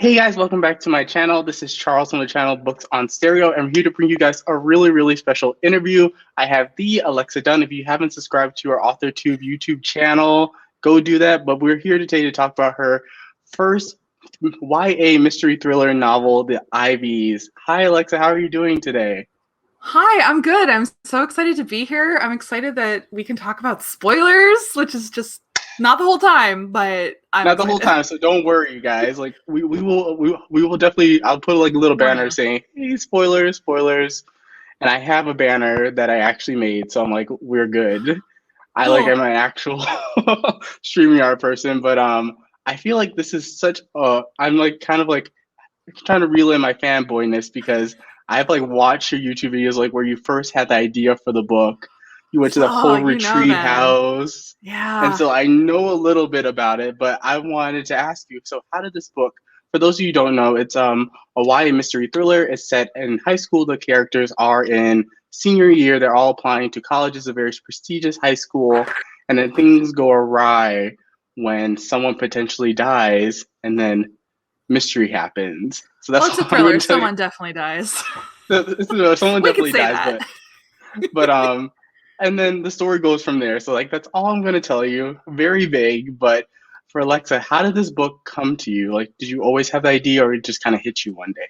Hey guys, welcome back to my channel. This is Charles from the channel Books on Stereo, and I'm here to bring you guys a really special interview. I have the Alexa Donne. If you haven't subscribed to our AuthorTube YouTube channel, go do that. But we're here today to talk about her first YA mystery thriller novel, The Ivies. Hi Alexa, how are you doing today? Hi, I'm good. I'm so excited to be here. I'm excited that we can talk about spoilers, which is just not the whole time, but I'm Not the whole excited. time, so don't worry, you guys. Like we will definitely. I'll put like a little Warn banner you. saying, "Hey, spoilers, spoilers." And I have a banner that I actually made, so I'm like, we're good. I'm Cool. an actual StreamYard person, but I feel like this is such a. I'm like kind of like trying to relay my fanboyness because I've like watched your YouTube videos like where you first had the idea for the book. You went to the Oh, whole you know retreat them. house. And Yeah. so I know a little bit about it, but I wanted to ask you, so how did this book, for those of you who don't know, it's a YA mystery thriller. It's set in high school. The characters are in senior year. They're all applying to colleges, a very prestigious high school, and then things go awry when someone potentially dies, and then mystery happens. So Well, that's it's a all I'm going thriller. to tell you. Someone definitely dies. Someone We could definitely say dies, that. but and then the story goes from there. So like that's all I'm going to tell you. Very vague, but for Alexa, how did this book come to you? Like, did you always have the idea, or it just kind of hit you one day?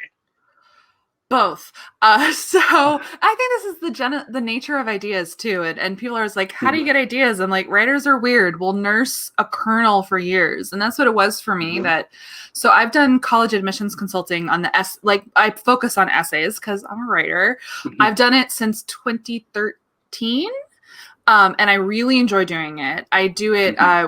Both. So I think this is the nature of ideas too. And people are always like, how do you Mhm, get ideas? I'm like, writers are weird. We'll nurse a kernel for years. And that's what it was for me. mhm, So I've done college admissions consulting on like I focus on essays because I'm a writer. mhm, I've done it since 2013. And I really enjoy doing it. mhm,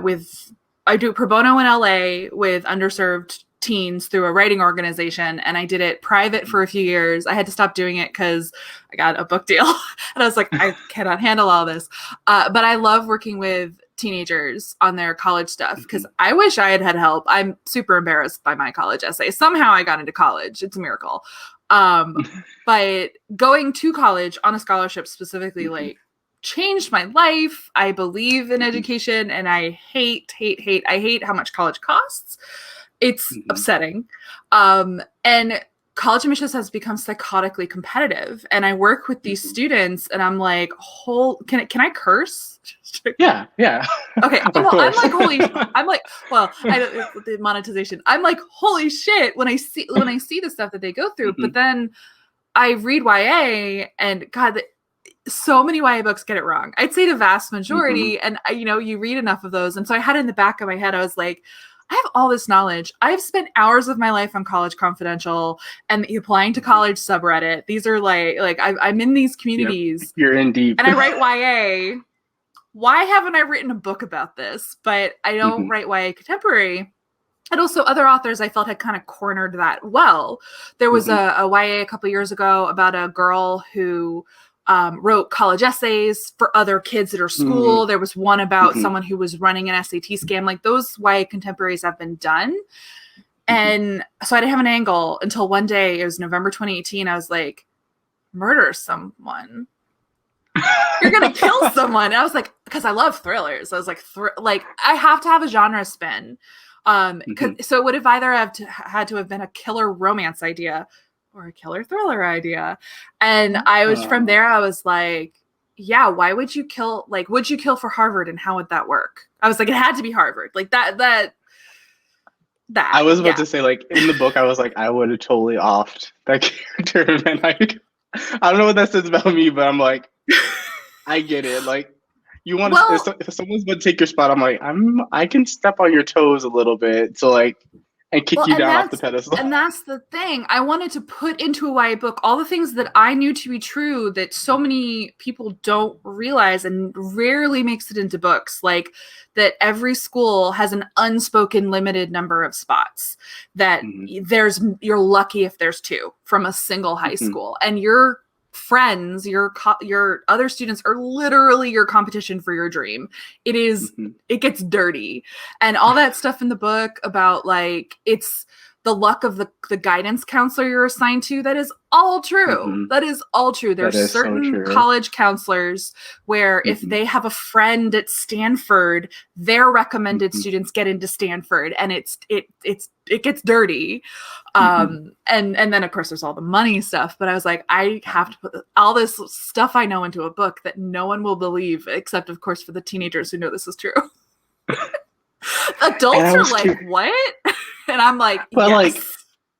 I do it pro bono in LA with underserved teens through a writing organization, and I did it private for a few years. I had to stop doing it because I got a book deal, and I was like, I cannot handle all this. But I love working with teenagers on their college stuff because mhm, I wish I had had help. I'm super embarrassed by my college essay. Somehow I got into college. It's a miracle. Um, but going to college on a scholarship specifically, mhm, like changed my life. I believe in mhm, education and I hate how much college costs. It's mhm, upsetting. And college admissions has become psychotically competitive. And I work with these mhm. students and I'm like, can I curse? Yeah, yeah, Okay, of well, course. I'm like, well, I don't the monetization. I'm like, holy shit, when I see the stuff that they go through, but Mhm, then I read YA and God, so many YA books get it wrong. I'd say the vast mhm, majority. And you read enough of those. And so I had it in the back of my head, I was like, I have all this knowledge. I've spent hours of my life on College Confidential and applying to mhm. college subreddit. These are I'm in these Yep, communities you're in deep. and I write YA. Why haven't I written a book about this? But I don't Mhm, write YA contemporary. And also other authors I felt had kind of cornered that well. There was mhm, a YA a couple years ago about a girl who wrote college essays for other kids at her mhm, school. There was one about mhm, someone who was running an SAT scam. Like those YA contemporaries have been done. mhm. And so I didn't have an angle until one day, it was November 2018. I was like, murder someone. You're gonna kill someone. And I was like, because I love thrillers. I was like, like I have to have a genre spin. Mhm, So it would have either had to have been a killer romance idea or a killer thriller idea. And I was from oh. there, I was like, yeah, why would you kill? Like, would you kill for Harvard, and how would that work? I was like, it had to be Harvard, like I was about yeah. to say, like, in the book, I was like, I would have totally offed that character, and I don't know what that says about me, but I'm like, I get it. Like, you want to, Well, if someone's going to take your spot, I can step on your toes a little bit, so like, and kick Well, you down off the pedestal. and that's the thing. I wanted to put into a YA book all the things that I knew to be true that so many people don't realize and rarely makes it into books. Like that every school has an unspoken limited number of spots. That Mhm, you're lucky if there's two from a single high mhm, school, and your friends, your other students are literally your competition for your dream. It is mhm, it gets dirty and all that stuff in the book about like it's the luck of the guidance counselor you're assigned to. That is all true. Mm-hmm. That is all true. There's certain college counselors where if they have a friend at Stanford, their recommended students get into Stanford, and it gets dirty. And then of course there's all the money stuff, but I was like, I have to put all this stuff I know into a book that no one will believe, except of course for the teenagers who know this is true. Adults are like, what? And I'm like, but yes. like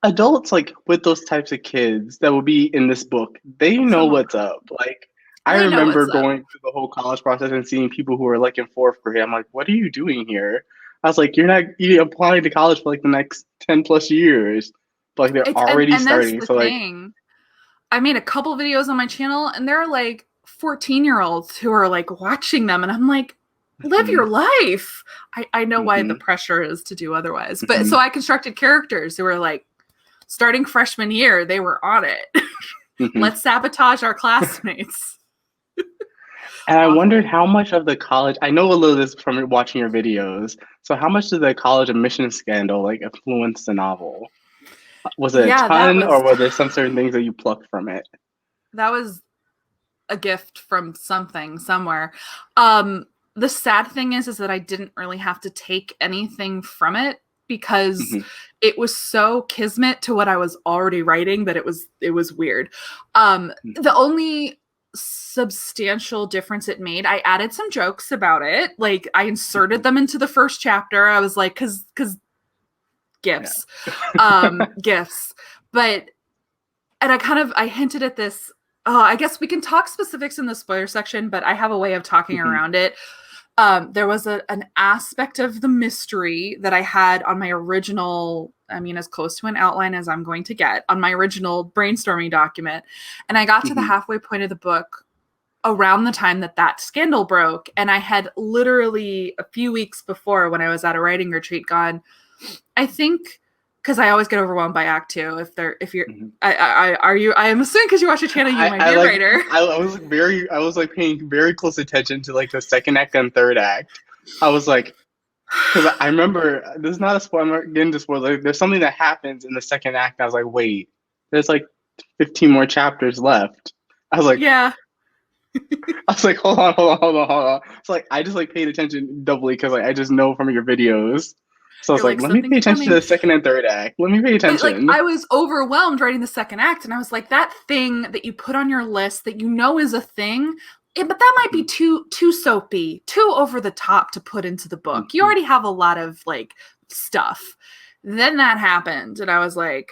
adults, like with those types of kids that will be in this book, they know what's up. Like I remember going through the whole college process and seeing people who are like in 4th grade. I'm like, what are you doing here? I was like, you're applying to college for like the next 10 plus years. But like they're already starting. So like I made a couple videos on my channel, and there are like 14-year-olds who are like watching them, and I'm like, live your life. I know why the pressure is to do otherwise. But so I constructed characters who were like, starting freshman year, they were on it. Let's sabotage our classmates. And I wondered how much of the college, I know a little of this from watching your videos. So how much did the college admissions scandal like influence the novel? Was it a ton, or were there some certain things that you plucked from it? That was a gift from something somewhere. The sad thing is that I didn't really have to take anything from it, because it was so kismet to what I was already writing that it was weird. The only substantial difference it made, I added some jokes about it. Like I inserted them into the first chapter. I was like, cause gifts, gifts. But, and I hinted at this. I guess we can talk specifics in the spoiler section, but I have a way of talking around it. There was an aspect of the mystery that I had on my original, I mean, as close to an outline as I'm going to get, on my original brainstorming document. And I got to the halfway point of the book around the time that scandal broke. And I had literally a few weeks before, when I was at a writing retreat, gone, I think, because I always get overwhelmed by Act 2. I am assuming because you watch your channel, you might be a writer. I was paying very close attention to like the second act and third act. I was like, because I remember, this is not a spoiler, I'm not getting to spoilers. Like, there's something that happens in the second act. And I was like, wait, there's like 15 more chapters left. I was like, yeah. I was like, hold on. So like, I just like paid attention doubly because like I just know from your videos. So I was like, let me pay attention to the second and third act. Let me pay attention. Like, I was overwhelmed writing the second act, and I was like, that thing that you put on your list that you know is a thing, but that might be too soapy, too over the top to put into the book. You already have a lot of like stuff. Then that happened, and I was like,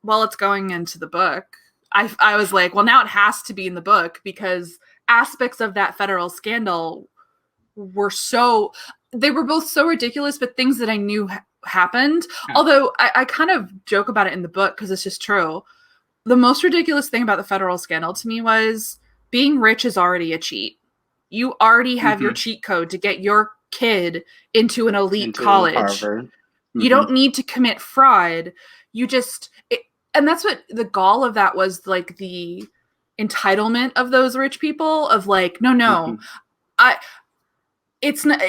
well, it's going into the book. I was like, well, now it has to be in the book, because aspects of that federal scandal were they were both so ridiculous, but things that I knew happened. Although I kind of joke about it in the book because it's just true. The most ridiculous thing about the federal scandal to me was being rich is already a cheat. You already have your cheat code to get your kid into an elite college. You don't need to commit fraud. You just, and that's what the gall of that was, like the entitlement of those rich people of like, no, it's not,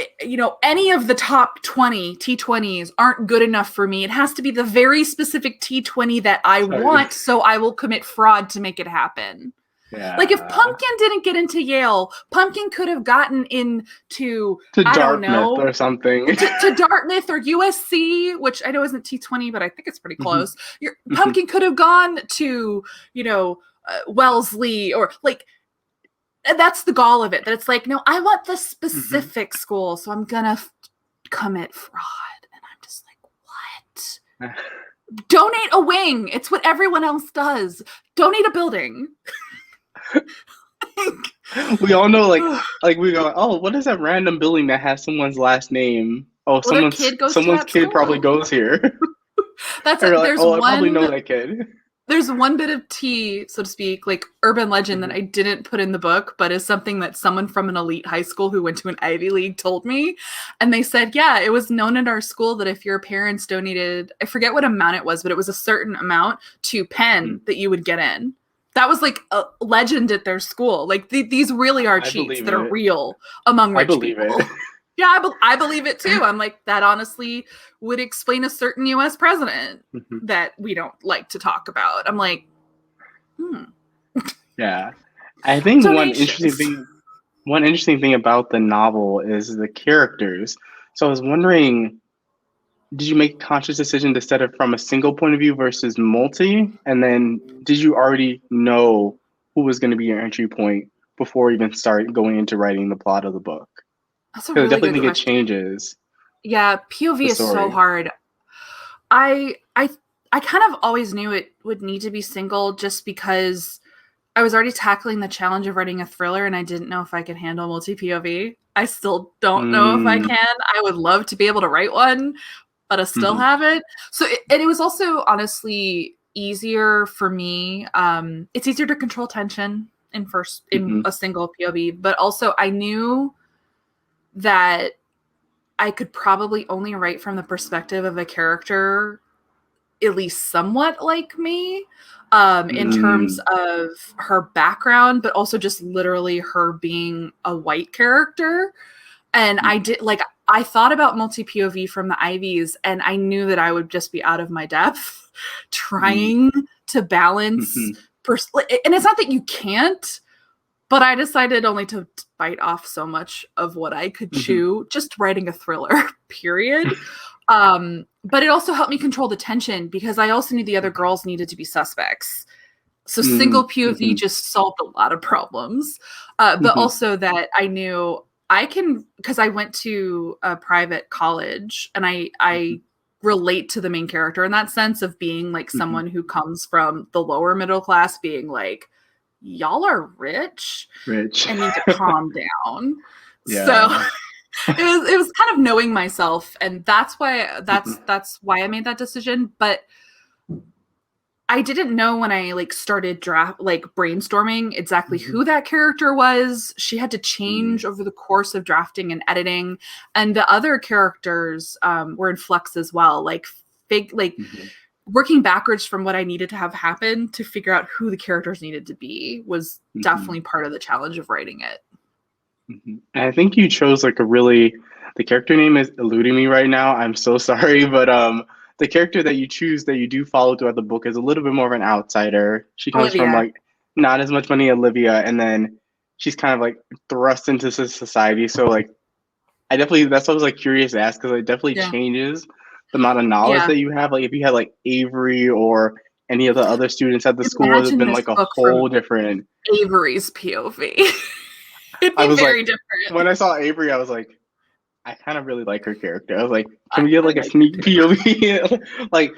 any of the top 20 T20s aren't good enough for me. It has to be the very specific T20 that I want, so I will commit fraud to make it happen. Yeah. Like if Pumpkin didn't get into Yale, Pumpkin could have gotten into Dartmouth or something. to Dartmouth or USC, which I know isn't T20, but I think it's pretty close. Pumpkin could have gone to, Wellesley, or like, and that's the gall of it, that it's like, no, I want the specific school, so I'm gonna commit fraud. And I'm just like, what? Donate a wing. It's what everyone else does. Donate a building. We all know, like we go, oh, what is that random building that has someone's last name? Oh, someone's kid probably goes here. That's I probably know that kid. There's one bit of tea, so to speak, like urban legend that I didn't put in the book, but is something that someone from an elite high school who went to an Ivy League told me. And they said, yeah, it was known at our school that if your parents donated, I forget what amount it was, but it was a certain amount to Penn that you would get in. That was like a legend at their school. Like these really are cheats that are real among rich people. Yeah, I believe it too. I'm like, that honestly would explain a certain US president that we don't like to talk about. I'm like, Yeah. I think donations. one interesting thing about the novel is the characters. So I was wondering, did you make a conscious decision to set it from a single point of view versus multi? And then did you already know who was going to be your entry point before even start going into writing the plot of the book? That's a Because I really definitely good think it question. changes Yeah, the POV is so story. hard. I I I kind of always knew it would need to be single just because I was already tackling the challenge of writing a thriller and I didn't know if I could handle multi POV. I still don't know if I Mm, can. I would love to be able to write one, but I still hmm haven't. So and it was also honestly easier for me. It's easier to control tension in hmm a single POV, but also I knew that I could probably only write from the perspective of a character at least somewhat like me, in terms mm, of her background, but also just literally her being a white character. And I did like I thought about multi POV from the Ivies, and I knew that I would just be out of my depth mm, trying to balance. hmm And it's not that you can't, but I decided only to bite off so much of what I could hmm chew just writing a thriller, period. But it also helped me control the tension because I also knew the other girls needed to be suspects. So mm, single POV hmm just solved a lot of problems. But hmm also that I knew I can, because I went to a private college and I relate to the main character in that sense of being like hmm someone who comes from the lower middle class, being like, y'all are rich Rich. and need to calm down. So Yeah. it was kind of knowing myself, and that's why hmm that's why I made that decision. But I didn't know when I like started draft like brainstorming exactly hmm who that character was. She had to mm change over the course of drafting and editing, and the other characters were in flux as well. Like hmm working backwards from what I needed to have happen to figure out who the characters needed to be was hmm definitely part of the challenge of writing it. And I think you chose like a really the character name is eluding me right now. I'm so sorry, but the character that you choose that you do follow throughout the book is a little bit more of an outsider. She comes from Olivia. like not as much money, Olivia, and then she's kind of like thrust into society. So like I definitely that's what I was like curious to ask because it definitely Yeah. changes the amount of knowledge Yeah. that you have. Like if you had like Avery or any of the other students at the school, it would have Imagine been this like a book from whole different. Avery's POV. It'd I be was like, very different. when I saw Avery, I was like, I kind of really like her character. I was like, can I, we get I like a like her sneak too. POV, like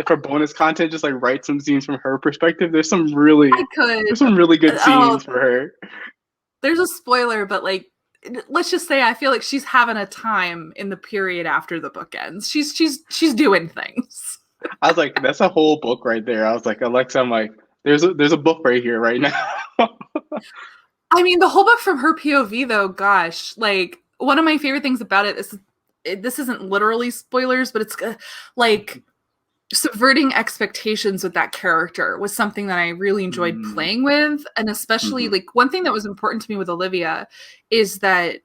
for bonus content, just like write some scenes from her perspective. I could. There's some really good Oh, scenes for her. there's a spoiler, but like, let's just say I feel like she's having a time in the period after the book ends. She's doing things. I was like, that's a whole book right there. I was like, Alexa, I'm like, there's a book right here right now. I mean, the whole book from her POV, though, gosh, like one of my favorite things about it is this isn't literally spoilers, but it's like subverting expectations with that character was something that I really enjoyed mm playing with. And especially hmm like one thing that was important to me with Olivia is that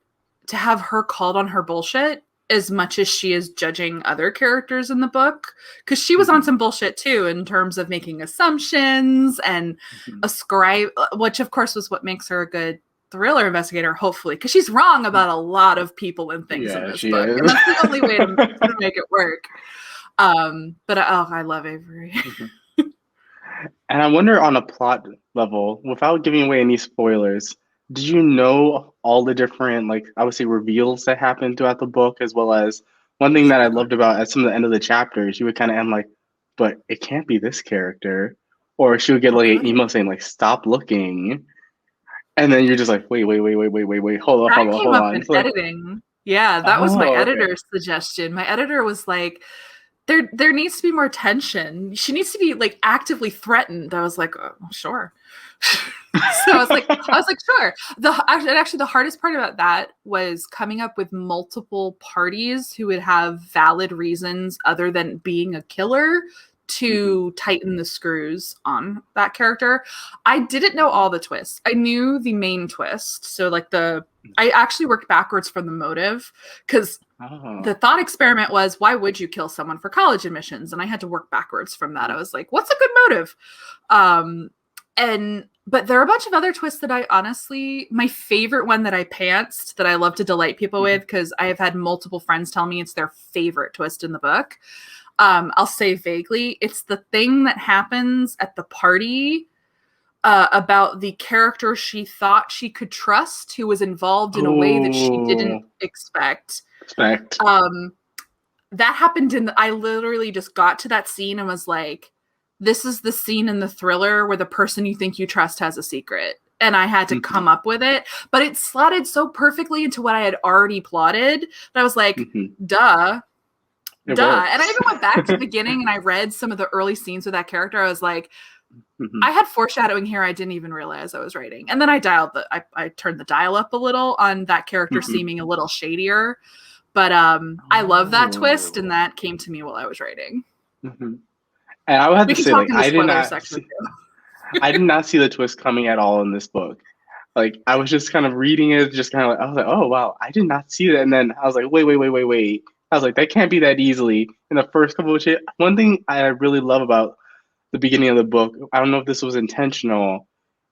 to have her called on her bullshit as much as she is judging other characters in the book, because she was on hmm some bullshit too in terms of making assumptions and hmm ascribe, which of course was what makes her a good thriller investigator, hopefully, because she's wrong about a lot of people and things in Yeah, this she book, is. and that's the only way to make it work. But oh, I love Avery. And I wonder on a plot level, without giving away any spoilers, did you know all the different, like, I would say reveals that happen throughout the book, as well as one thing That's a that I good loved question. about at some of the end of the chapters, you would kind of end like, but it can't be this character. Or she would get How like an could it? email saying, like, stop looking. And then you're just like, wait, That came hold up on. in It's like, editing. Yeah, that was my oh, okay. editor's suggestion. My editor was like, there needs to be more tension. She needs to be like actively threatened. I was like, oh, sure. So I was like, sure. Actually, the hardest part about that was coming up with multiple parties who would have valid reasons other than being a killer to tighten the screws on that character. I didn't know all the twists. I knew the main twist. So like I actually worked backwards from the motive, because the thought experiment was, why would you kill someone for college admissions? And I had to work backwards from that. I was like, what's a good motive? But there are a bunch of other twists that I honestly, my favorite one that I pantsed, that I love to delight people with, because I have had multiple friends tell me it's their favorite twist in the book. I'll say vaguely, it's the thing that happens at the party about the character she thought she could trust, who was involved in a way that she didn't expect. That happened I literally just got to that scene and was like, this is the scene in the thriller where the person you think you trust has a secret. And I had to come up with it. But it slotted so perfectly into what I had already plotted that I was like, duh. And I even went back to the beginning and I read some of the early scenes with that character. I was like, I had foreshadowing here I didn't even realize I was writing. And then I turned the dial up a little on that character seeming a little shadier. But I love that twist, and that came to me while I was writing. And I would have to say, like, I did not see the twist coming at all in this book. Like, I was just kind of reading it, just kind of like, I was like, oh, wow, I did not see that. And then I was like, wait. I was like, that can't be that easily. In the first couple of shit, one thing I really love about the beginning of the book, I don't know if this was intentional,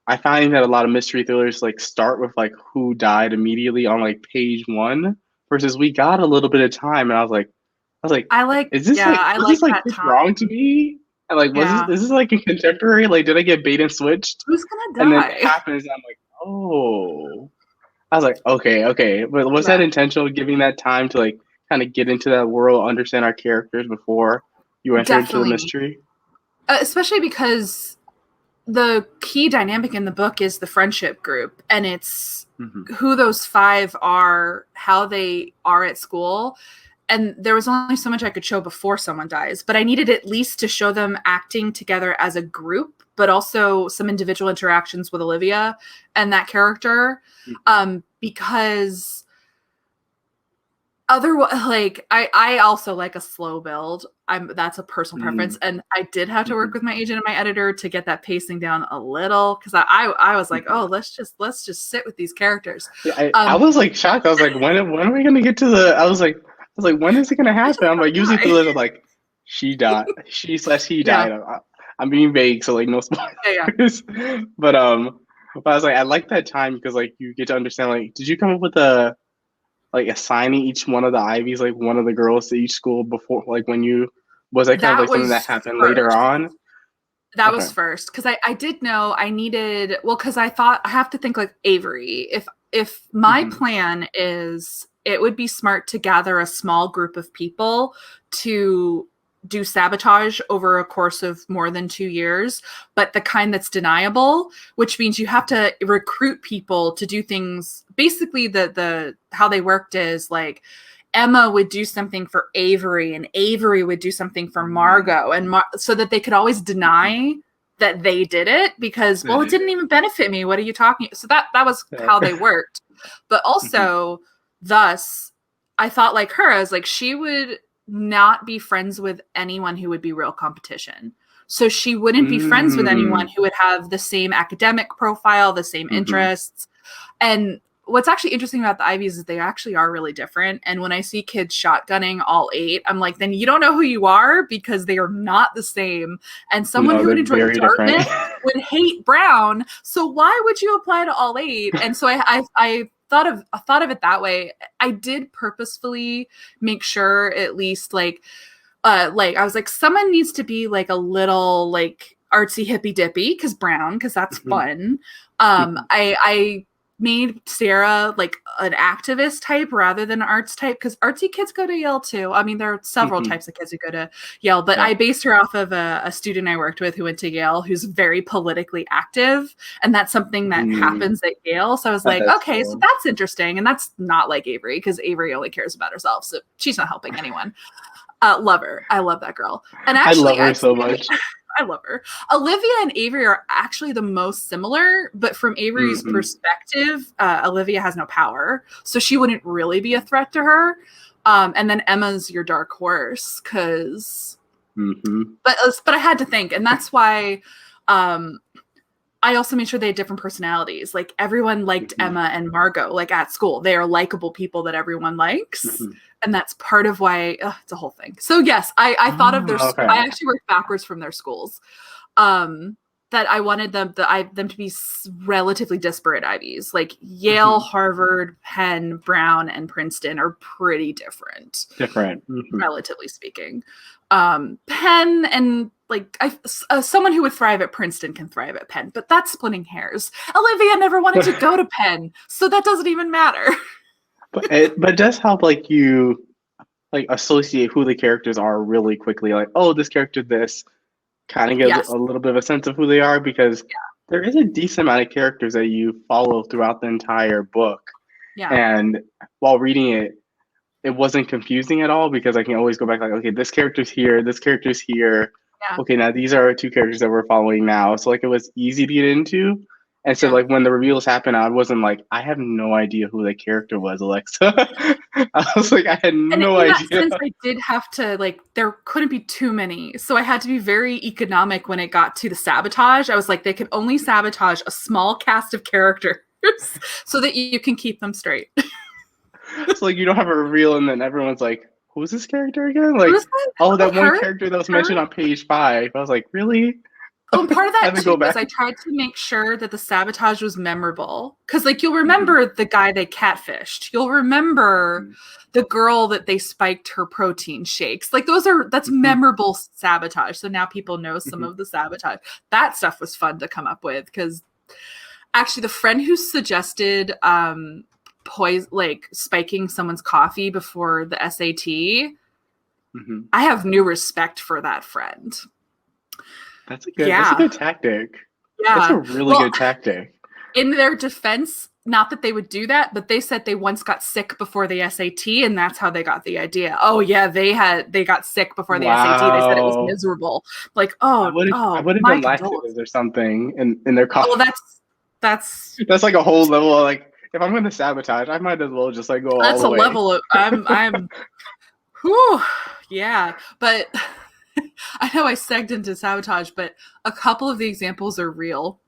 I find that a lot of mystery thrillers, like, start with, like, who died immediately on, like, page 1, versus we got a little bit of time. And I was like, is this wrong to me? And like, is this like in contemporary? Like, did I get bait and switched? Who's gonna die? And then it happens, and I'm like, oh. I was like, okay. But was that intentional, giving that time to like kind of get into that world, understand our characters before you enter into the mystery? Especially because the key dynamic in the book is the friendship group, and it's who those 5 are, how they are at school. And there was only so much I could show before someone dies, but I needed at least to show them acting together as a group, but also some individual interactions with Olivia and that character. Because otherwise, like, I also like a slow build. That's a personal preference. And I did have to work with my agent and my editor to get that pacing down a little. Cause I was like, oh, let's just sit with these characters. I was like shocked. I was like, when are we going to get to I was like, when is it going to happen? I'm like, usually people are like, she died. He died. I'm being vague, so like no spoilers. But I was like, I like that time because like you get to understand. Like, did you come up with assigning each one of the Ivies, like one of the girls to each school before, like when you was that kind of like something that happened later on? That was first, because I did know I needed, because I thought I have to think like Avery. If my plan is, it would be smart to gather a small group of people to do sabotage over a course of more than 2 years, but the kind that's deniable, which means you have to recruit people to do things. Basically, the how they worked is like Emma would do something for Avery, and Avery would do something for Margot, and so that they could always deny that they did it because, well, it didn't even benefit me. What are you talking? So that was how they worked. But also, thus, I thought like her, I was like, she would not be friends with anyone who would be real competition. So she wouldn't be friends with anyone who would have the same academic profile, the same interests. And what's actually interesting about the Ivies is they actually are really different. And when I see kids shotgunning all 8, I'm like, then you don't know who you are because they are not the same. And someone who would enjoy Dartmouth would hate Brown. So why would you apply to all 8? And so I thought of it that way. I did purposefully make sure at least like I was like, someone needs to be like a little like artsy hippy dippy because that's fun. I made Sarah like an activist type rather than arts type because artsy kids go to Yale too. I mean, there are several types of kids who go to Yale, but I based her off of a student I worked with who went to Yale who's very politically active, and that's something that happens at Yale. So I was like, okay, so that's interesting, and that's not like Avery because Avery only cares about herself, so she's not helping anyone. Love her. I love that girl, and actually, I love her so much. I love her. Olivia and Avery are actually the most similar, but from Avery's perspective, Olivia has no power, so she wouldn't really be a threat to her. And then Emma's your dark horse because But I had to think, and that's why I also made sure they had different personalities. Like everyone liked Emma and Margot, like at school. They are likable people that everyone likes. And that's part of why it's a whole thing. So yes, I thought of their, I actually worked backwards from their schools. That I wanted them to be relatively disparate Ivies. Like Yale, Harvard, Penn, Brown, and Princeton are pretty different. Relatively speaking. Penn and like someone who would thrive at Princeton can thrive at Penn, but that's splitting hairs. Olivia never wanted to go to Penn, so that doesn't even matter. But it does help, like, you like associate who the characters are really quickly. Like, oh, this character, this kind of gives a little bit of a sense of who they are, because there is a decent amount of characters that you follow throughout the entire book. And while reading it, it wasn't confusing at all, because I can always go back, like, okay, this character's here, this character's here. Okay, now these are 2 characters that we're following now. So like it was easy to get into. And so like when the reveals happened, I wasn't like, I have no idea who that character was, Alexa. I was like, I had no idea. Since I did have to, like, there couldn't be too many. So I had to be very economic when it got to the sabotage. I was like, they can only sabotage a small cast of characters so that you can keep them straight. It's like you don't have a reveal and then everyone's like, who's this character again? Like, that one character that was mentioned on page 5. I was like, really? Oh, and part of that too was I tried to make sure that the sabotage was memorable. Because, like, you'll remember the guy they catfished. You'll remember the girl that they spiked her protein shakes. Like, that's memorable sabotage. So now people know some of the sabotage. That stuff was fun to come up with. Because actually, the friend who suggested spiking someone's coffee before the SAT, I have new respect for that friend. That's a good tactic. That's a really good tactic. In their defense, not that they would do that, but they said they once got sick before the SAT, and that's how they got the idea. Oh yeah, they got sick before the SAT. They said it was miserable. Like, I would have done laxatives or something in their coffee. Oh, that's like a whole level of, like, if I'm going to sabotage, I might as well just like go all the way. That's a level of I'm whew, yeah. But I know I segged into sabotage, but a couple of the examples are real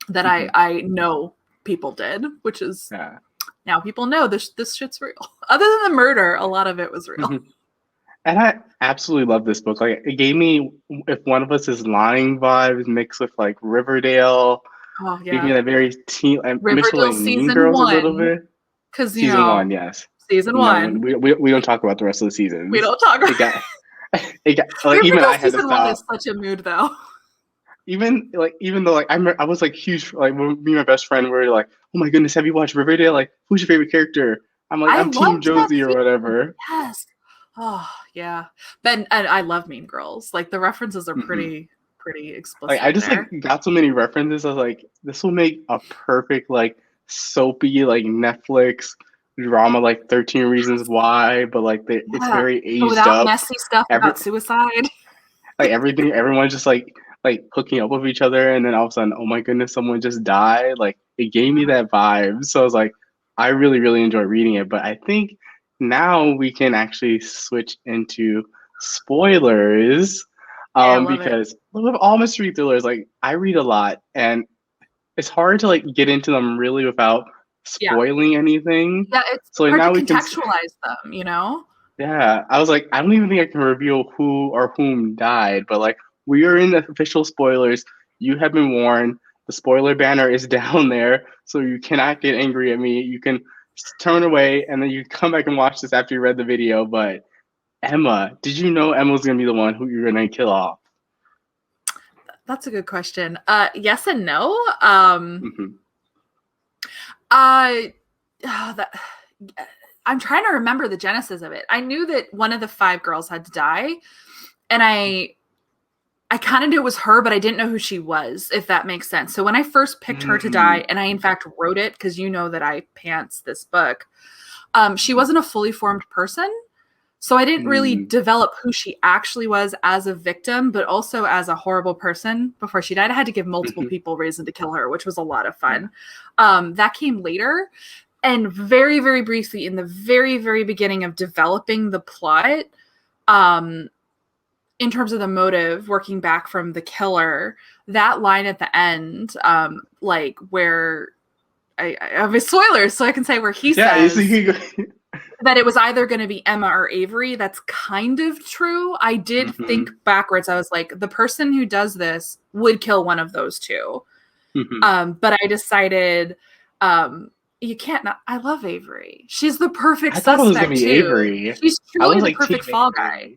that I know people did, which is now people know this shit's real. Other than the murder, a lot of it was real. And I absolutely love this book. Like, it gave me If One of Us Is Lying vibes mixed with like Riverdale. Oh yeah, gave me that very Riverdale season 1 a little bit. Because season 1, yes. Season 1. We don't talk about the rest of the seasons. We don't talk about it got like, even I had to season stop. 1 is such a mood though. Even though like I was like huge, like when me and my best friend were like, oh my goodness, have you watched Riverdale? Like, who's your favorite character? I'm like, I'm Team Josie or whatever. Yes. Oh yeah. And I love Mean Girls. Like the references are pretty explicit. Like I just like got so many references. I was like, this will make a perfect like soapy like Netflix drama, like 13 Reasons Why, but like it's very aged without messy stuff about suicide. Like everyone's just like hooking up with each other, and then all of a sudden, oh my goodness, someone just died. Like it gave me that vibe. So I was like, I really, really enjoy reading it. But I think now we can actually switch into spoilers. Because with all mystery thrillers, like I read a lot, and it's hard to like get into them really without spoiling anything. Yeah, it's so hard now to contextualize them, you know? Yeah, I was like, I don't even think I can reveal who or whom died, but like we are in the official spoilers. You have been warned. The spoiler banner is down there, so you cannot get angry at me. You can turn away, and then you come back and watch this after you read the video. But Emma, did you know Emma was going to be the one who you're going to kill off? That's a good question. Yes and no. I'm trying to remember the genesis of it. I knew that one of the 5 girls had to die, and I kind of knew it was her, but I didn't know who she was, if that makes sense. So when I first picked her to die, and I in fact wrote it, because you know that I pants this book, she wasn't a fully formed person. So I didn't really develop who she actually was as a victim, but also as a horrible person before she died. I had to give multiple people reason to kill her, which was a lot of fun. That came later. And very, very briefly, in the very, very beginning of developing the plot, in terms of the motive, working back from the killer, that line at the end, like where I have a spoiler, so I can say where he says that it was either going to be Emma or Avery. That's kind of true. I did think backwards. I was like, the person who does this would kill one of those two. But I decided, you can't not. I love Avery. She's the perfect suspect. I thought it was going to be Avery. She's truly the perfect fall guy.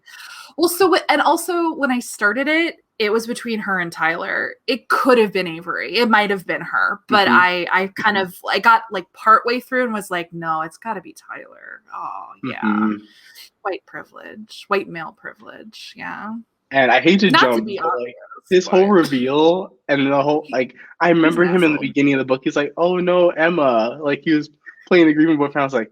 Well, so, and also when I started it, it was between her and Tyler. It could have been Avery. It might have been her, but I kind of, I got like partway through and was like, no, it's got to be Tyler. Oh yeah. White privilege, white male privilege. Yeah. And I hate to jump, but like his whole reveal and the whole, like, I remember him in the beginning of the book. He's like, oh no, Emma. Like he was playing the Green Book and I was like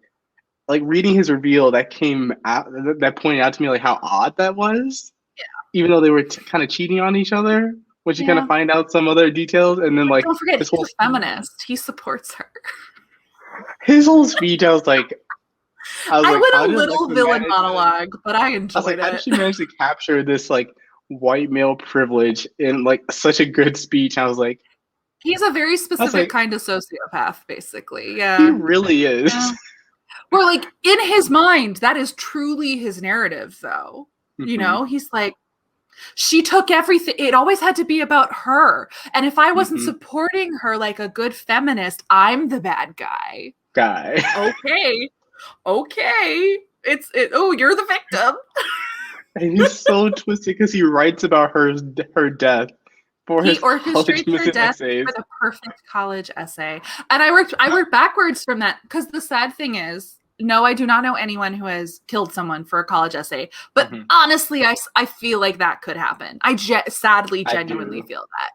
reading his reveal that came out, that pointed out to me like how odd that was. Yeah. Even though they were kind of cheating on each other, which you kind of find out some other details, and then like don't forget he's a feminist. He supports her. His whole speech, I was like, I went a little villain monologue, but I enjoyed it. How did she manage to capture this like white male privilege in like such a good speech? I was like, he's a very specific kind of sociopath, basically. Yeah, he really is. Yeah. Or like in his mind, that is truly his narrative, though. You know, he's like, she took everything. It always had to be about her. And if I wasn't supporting her like a good feminist, I'm the bad guy. Okay. Oh, you're the victim. And he's so twisted because he writes about her death. He orchestrates her death for the perfect college essay. And I worked backwards from that, because the sad thing is, no, I do not know anyone who has killed someone for a college essay. But honestly, I feel like that could happen. I genuinely feel that.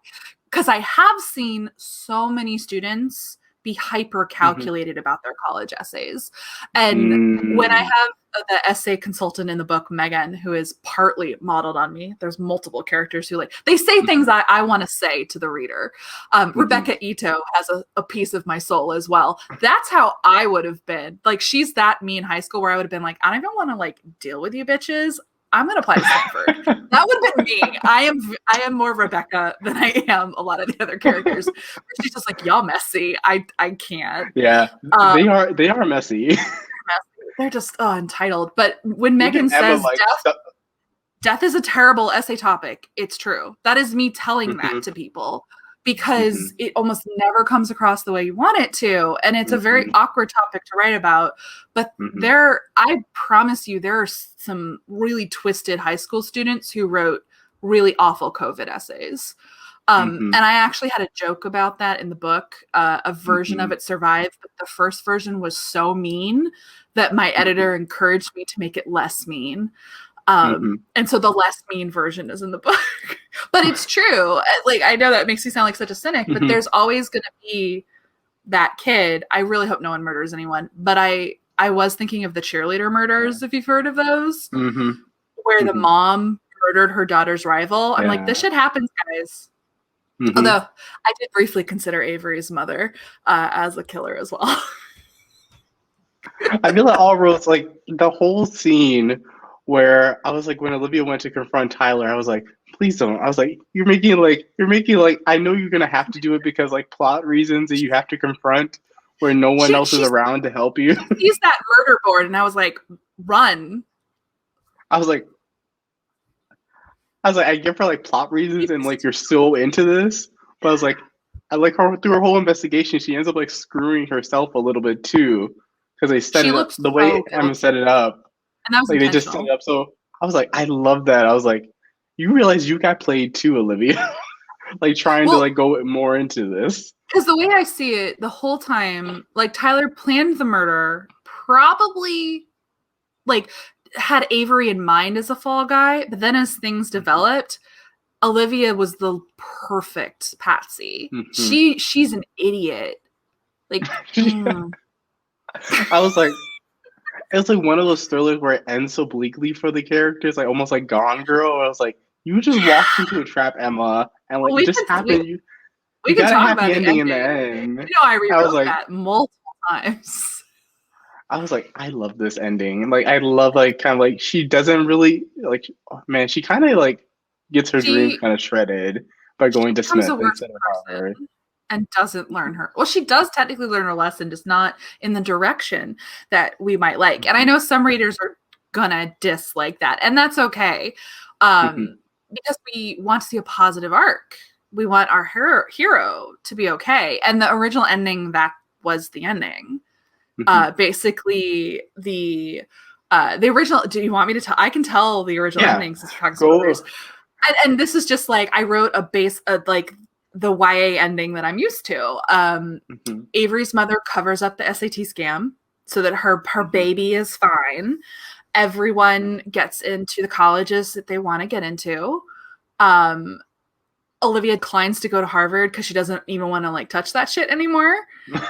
Because I have seen so many students be hyper calculated about their college essays. And when I have the essay consultant in the book, Megan, who is partly modeled on me, there's multiple characters who they say things I want to say to the reader. Rebecca Ito has a piece of my soul as well. That's how I would have been. Like, she's that me in high school where I would have been like, I don't even want to like deal with you bitches. I'm going to apply to Stanford. That would have been me. I am more Rebecca than I am a lot of the other characters. She's just like, y'all messy. I can't. Yeah, they are messy. They're just entitled. But when Megan says death is a terrible essay topic, it's true. That is me telling that to people, because it almost never comes across the way you want it to. And it's a very awkward topic to write about. But I promise you, there are some really twisted high school students who wrote really awful COVID essays. And I actually had a joke about that in the book. A version of it survived, but the first version was so mean that my editor encouraged me to make it less mean. And so the less mean version is in the book. But it's true. Like, I know that makes me sound like such a cynic, but there's always going to be that kid. I really hope no one murders anyone. But I was thinking of the cheerleader murders, if you've heard of those, where the mom murdered her daughter's rival. I'm like, this shit happens, guys. Although I did briefly consider Avery's mother as a killer as well. I feel like all roads, like the whole scene where I was like, when Olivia went to confront Tyler, I was like, please don't. I was like, you're making like, I know you're going to have to do it because like plot reasons that you have to confront where no one else is around to help you. He's that murder board. And I was like, run. I was like, I get for like plot reasons and like you're so into this, but I was like, I like her through her whole investigation. She ends up like screwing herself a little bit too, because they set it up the way Emma set it up. And that was like they just set it up. So I was like, I love that. I was like, you realize you got played too, Olivia. Like trying to like go more into this. Because the way I see it, the whole time, like Tyler planned the murder, probably like had Avery in mind as a fall guy, but then as things developed, Olivia was the perfect patsy. She's an idiot. Like I was like, it's like one of those thrillers where it ends so bleakly for the characters, like almost like Gone Girl. Where I was like, you just walked into a trap, Emma, and like it just happened. We can got talk a about happy the ending in the end. You know, I rewrote that multiple times. I was like, I love this ending. Like, I love like kind of like she doesn't really like. Oh, man, she kind of like gets her dreams She kind of shredded by going to becomes a Smith worse instead of Harvard. person and doesn't learn her. Well, she does technically learn her lesson, just not in the direction that we might like. And I Mhm. know some readers are gonna dislike that, and that's okay. Mhm. Because we want to see a positive arc. We want our hero to be okay. And the original ending, that was the ending. Mhm. Basically, the original. Do you want me to tell? I can tell the original Yeah, ending since we're talking go. spoilers. And this is just like I wrote a base, like the YA ending that I'm used to. Mhm. Avery's mother covers up the SAT scam so that her Mhm. baby is fine. Everyone gets into the colleges that they want to get into. Um, Olivia declines to go to Harvard because she doesn't even want to like touch that shit anymore.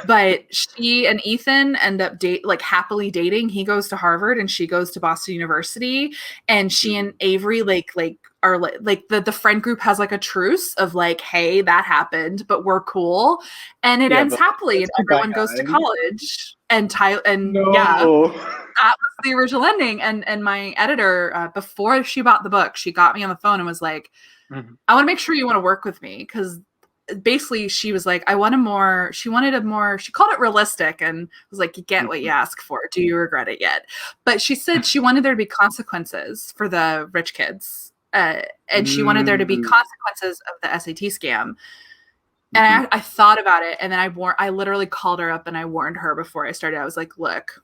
But she and Ethan end up happily dating. He goes to Harvard and she goes to Boston University. And she and Avery are like the friend group has like a truce of like, hey, that happened, but we're cool. And it Yeah, ends but happily let's and be bad everyone goes to guys. college. And yeah, No. that was the original ending. And my editor, before she bought the book, she got me on the phone and was like, Mhm. I want to make sure you want to work with me, because basically she was like, she wanted a more, she called it realistic, and was like, you get what you Mhm. ask for. Do you regret it yet? But she said she wanted there to be consequences for the rich kids. And she wanted there to be Mm. consequences of the SAT scam. Mhm. And I thought about it, and then I literally called her up and I warned her before I started. I was like, look,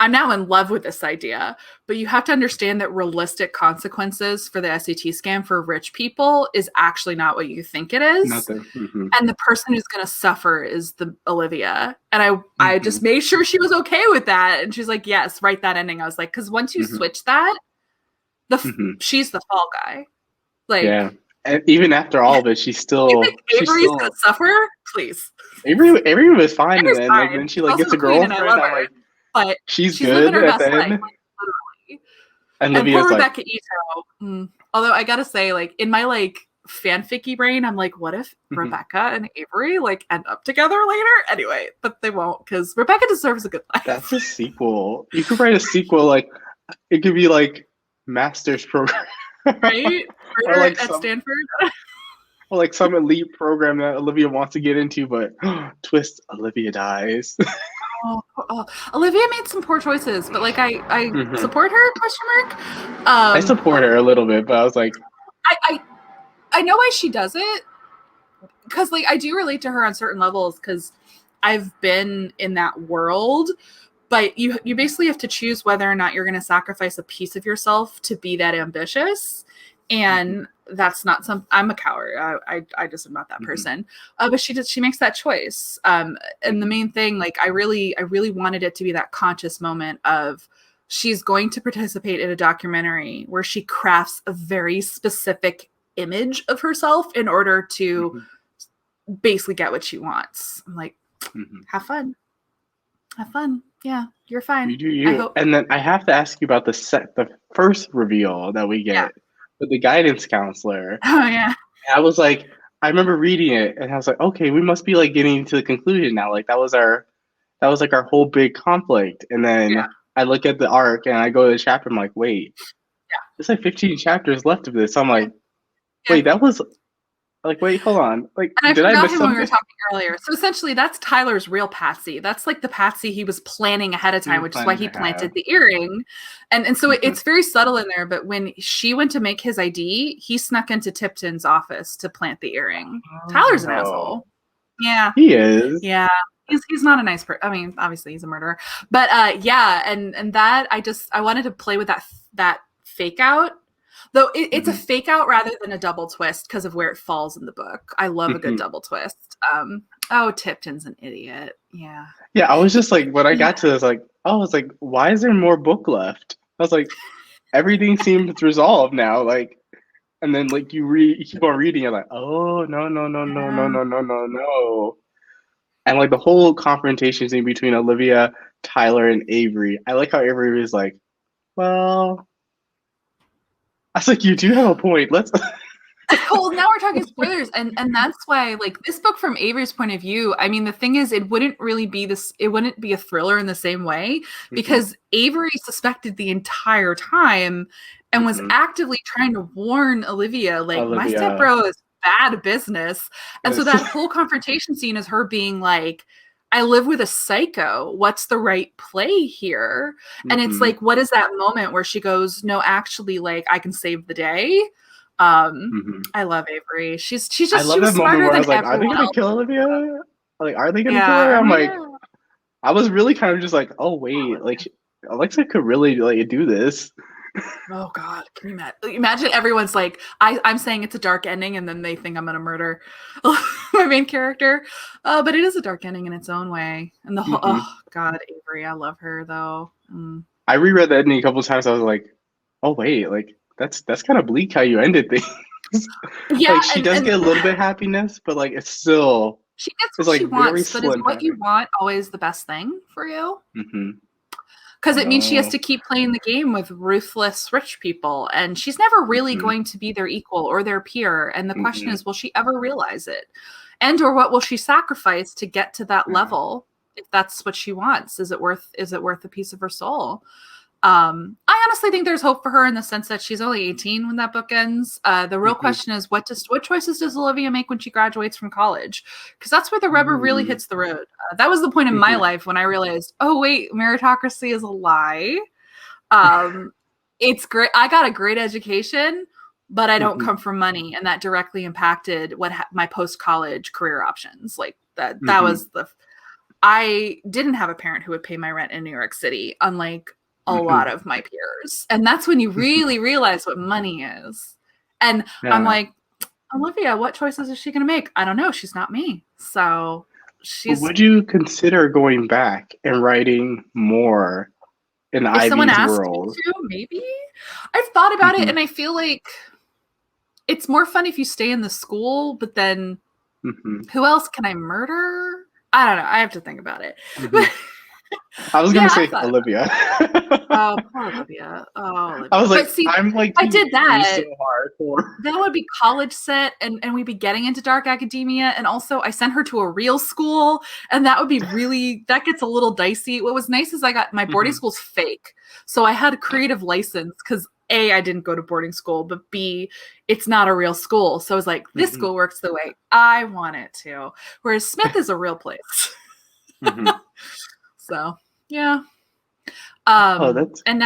I'm now in love with this idea, but you have to understand that realistic consequences for the SAT scam for rich people is actually not what you think it is. Nothing. Mhm. And the person who's going to suffer is the Olivia. And I just Mhm. made sure she was okay with that. And she's like, yes, write that ending. I was like, because once you Mhm. switch that, Mhm. she's the fall guy. Like, Yeah. And even after all of it, you think she's Avery's going still to suffer? Please. Avery was fine, and Avery's then like fine. then she She's like also gets a a queen and I girlfriend. love I'm her. like, But she's she's living good her at best the life. end. Like, literally. And And Olivia's poor like, Rebecca Ito. Although I gotta say, like in my like fanficky brain, I'm like, what if mhm. Rebecca and Avery like end up together later? Anyway, but they won't, because Rebecca deserves a good life, That's a sequel. You could write a sequel like it could be like master's program right? or Murder at Stanford. some elite program that Olivia wants to get into, but twist, Olivia dies. Oh, Olivia made some poor choices, but like I Mhm. support her? Question mark. I support her a little bit, but I was like, I I, I know why she does it, because like I do relate to her on certain levels, because I've been in that world. But you basically have to choose whether or not you're going to sacrifice a piece of yourself to be that ambitious. mhm, And that's not some, I'm a coward. I just am not that mhm, person. But she makes that choice. And the mhm, main thing, like I really wanted it to be that conscious moment of, she's going to participate in a documentary where she crafts a very specific image of herself in order to mhm, basically get what she wants. I'm like, mhm. have fun. Have fun. Yeah, you're fine. You do I you. hope. And then I have to ask you about the first reveal that we Yeah. get with the guidance counselor. Oh yeah. I was like, I remember reading it, and I was like, okay, we must be like getting to the conclusion now. Like that was like our whole big conflict. And Yeah. then I look at the arc and I go to the chapter. I'm like, wait, Yeah. there's like 15 chapters left of this. I'm Yeah. like, Yeah. wait, that was like, wait, hold on. Like, And I did I forgot miss him when we were something? talking earlier. So essentially, that's Tyler's real Patsy. That's like the Patsy he was planning ahead of He time, was which is why planning he to have. planted the earring. And so Mhm. it's very subtle in there. But when she went to make his ID, he snuck into Tipton's office to plant the earring. Tyler's an Oh, asshole. Yeah. he is. Yeah. He's not a nice person. I mean, obviously he's a murderer. But yeah, and that I wanted to play with that fake out. Though it's a Mhm. fake out rather than a double twist because of where it falls in the book. I love a good Mhm. double twist. Oh, Tipton's an idiot. Yeah. Yeah, I was just like, when I Yeah. got to this, like, oh, I was like, why is there more book left? I was like, everything seems resolved now. Like, and then like you keep on reading, you're like, oh no no no no no Yeah. no no no no, and like the whole confrontation scene between Olivia, Tyler, and Avery. I like how Avery was like, well, I was like, you do have a point. Let's. Well, now we're talking spoilers, and that's why, like, this book from Avery's point of view, I mean, the thing is, it wouldn't be a thriller in the same way, because Avery suspected the entire time and was actively trying to warn Olivia, like, my Olivia. stepbro is bad business. And so Yes. that whole confrontation scene is her being like, I live with a psycho. What's the right play here? And it's like, what is that moment where she goes, no, actually, like, I can save the day. I love Avery. She love was that moment smarter where I than was like, are they everyone gonna else. kill Olivia? Like, are they gonna kill her? Yeah, I'm I like, know. I was really kind of just like, oh wait, like Alexa could really like do this. Oh God, can you imagine? Everyone's like, I'm saying it's a dark ending, and then they think I'm gonna murder my main character. But it is a dark ending in its own way. And the whole, oh God, Avery, I love her though. I reread that ending a couple times. I was like, oh wait, like that's kind of bleak how you ended things. Yeah, Like she does and get a little bit of happiness, but like it's still she gets it's what she like very wants. But is slim what you happy. want always the best thing for you? Mm-hmm. Because it means she has No. to keep playing the game with ruthless rich people, and she's never really Mm-hmm. going to be their equal or their peer. And the question Mm-hmm. is, will she ever realize it? And or what will she sacrifice to get to that Yeah. level if that's what she wants? Is it worth a piece of her soul? I honestly think there's hope for her in the sense that she's only 18 when that book ends. The real Mm-hmm. question is, what choices does Olivia make when she graduates from college? Because that's where the rubber really hits the road. That was the point in my life when I realized, oh wait, meritocracy is a lie. It's great. I got a great education, but I don't Mm-hmm. come from money, and that directly impacted my post-college career options. Like that Mm-hmm. was I didn't have a parent who would pay my rent in New York City, unlike a lot of my peers. And that's when you really realize what money is. And I'm Yeah. like, Olivia, what choices is she going to make? I don't know. She's not me. So But she's, would you consider going back and writing more in if someone Ivy's asked me world? to, maybe. I've thought about it, Mm-hmm. and I feel like it's more fun if you stay in the school, but then Mm-hmm. who else can I murder? I don't know. I have to think about it. Mm-hmm. But I was yeah, gonna I say thought, Olivia. oh, poor Olivia. Oh, I Olivia. was But like, see, I'm like, if I did you so that, hardcore. that would be college set, and we'd be getting into dark academia. And also, I sent her to a real school, and that would be that gets a little dicey. What was nice is I got my boarding school's fake. So I had a creative license because A, I didn't go to boarding school, but B, it's not a real school. So I was like, this Mm-hmm. school works the way I want it to. Whereas Smith is a real place. Mm-hmm. So yeah. Oh, that's. And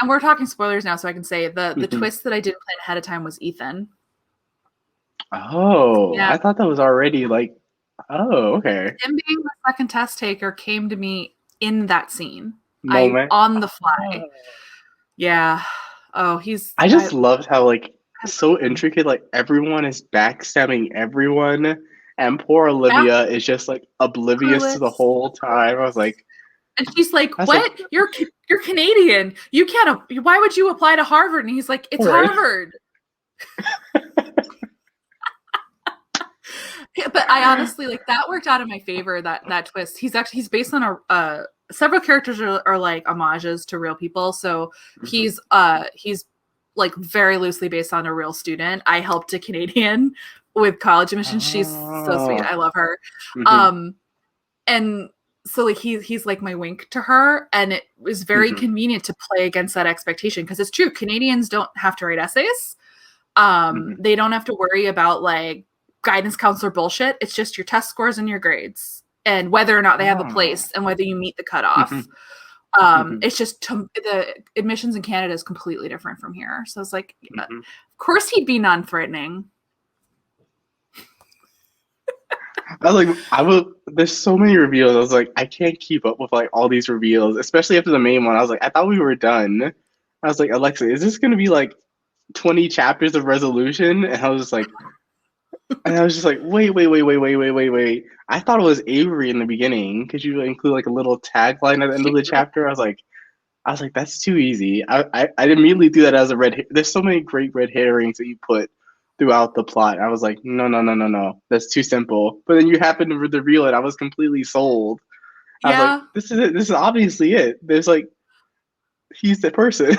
we're talking spoilers now, so I can say the Mm-hmm. twist that I didn't plan ahead of time was Ethan. Oh, Yeah. I thought that was already like. Oh, okay. Him being the second test taker came to me in that scene. Moment. On the fly. Oh. Yeah. Oh, I just loved how like I so intricate. Like everyone is backstabbing everyone, and poor yeah, Olivia is just like oblivious to the clueless. whole time. I was like, And she's like, I was like, "What? You're Canadian. You can't. Why would you apply to Harvard?" And he's like, "It's right. Harvard." But I honestly like that worked out in my favor. That twist. He's based on a several characters are like homages to real people. So he's like very loosely based on a real student. I helped a Canadian with college admissions. She's so sweet. I love her. And so like he's like my wink to her, and it was very convenient to play against that expectation because it's true. Canadians don't have to write essays. They don't have to worry about like guidance counselor bullshit. It's just your test scores and your grades and whether or not they have a place and whether you meet the cutoff. It's just the admissions in Canada is completely different from here. So it's like, of course he'd be non-threatening. I was like, there's so many reveals. I was like, I can't keep up with like all these reveals, especially after the main one. I was like, I thought we were done. I was like, Alexa, is this going to be like 20 chapters of resolution? And I was just like, wait. I thought it was Avery in the beginning because you include like a little tagline at the end of the chapter. I was like, that's too easy. I immediately do that as a red. There's so many great red herrings that you put throughout the plot. I was like, no, that's too simple. But then you happen to reveal it. I was completely sold. I was like, this is it. This is obviously it. There's like, he's the person.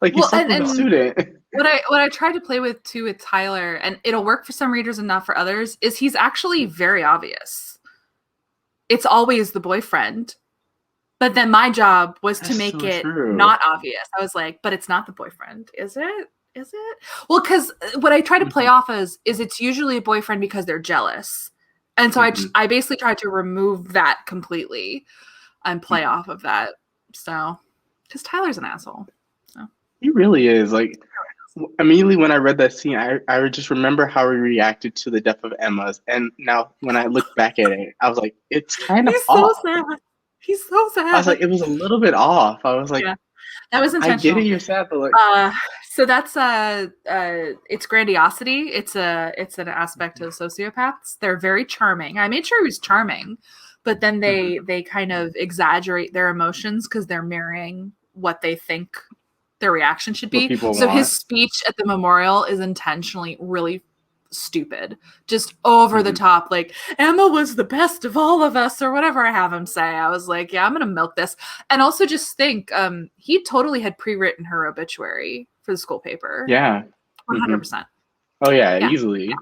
Like you slept with a student. what I tried to play with too with Tyler, and it'll work for some readers and not for others, is he's actually very obvious. It's always the boyfriend. But then my job was to make it not obvious. I was like, but it's not the boyfriend, is it? Is it? Well, because what I try to play off as is it's usually a boyfriend because they're jealous. And so I basically tried to remove that completely and play off of that. So, because Tyler's an asshole. So he really is. Like, immediately when I read that scene, I just remember how he reacted to the death of Emma's. And now when I look back at it, I was like, it's kind of off. So sad. He's so sad. I was like, it was a little bit off. I was like, yeah, that was intentional. I get it, you're sad, but like, so that's it's grandiosity. It's an aspect of sociopaths. They're very charming. I made sure he was charming, but then they kind of exaggerate their emotions because they're mirroring what they think their reaction should be. So his speech at the memorial is intentionally really stupid, just over the top, like Emma was the best of all of us or whatever I have him say. I was like, yeah, I'm gonna milk this. And also just think he totally had pre-written her obituary for the school paper. 100%. Oh yeah, easily.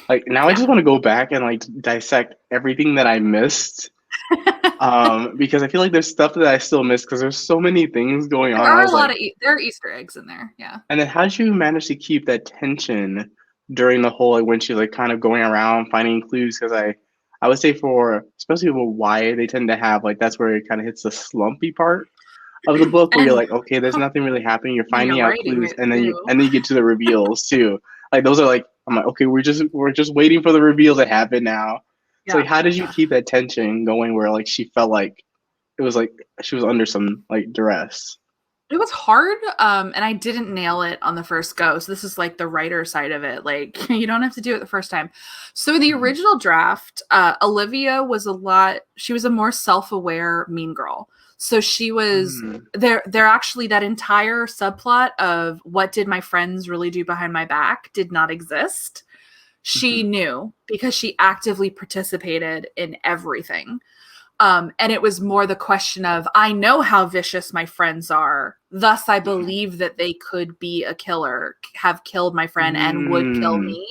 Like now I just want to go back and like dissect everything that I missed because I feel like there's stuff that I still missed because there's so many things going on. There are a lot of there are Easter eggs in there. Yeah. And then how did you manage to keep that tension during the whole, like when she's like kind of going around finding clues? Because I would say for especially with YA, they tend to have like that's where it kind of hits the slumpy part of the book where you're like, okay, there's nothing really happening. You're finding out clues, and then you get to the reveals too. Like those are like, I'm like, okay, we're just waiting for the reveal to happen now. Yeah. So like, how did you keep that tension going where like she felt like it was like she was under some like duress? It was hard, and I didn't nail it on the first go. So this is like the writer side of it. Like you don't have to do it the first time. So the original draft, Olivia was she was a more self-aware mean girl. So she was they're actually that entire subplot of what did my friends really do behind my back did not exist. She knew because she actively participated in everything. And it was more the question of, I know how vicious my friends are. Thus, I believe that they could be a killer, have killed my friend and would kill me.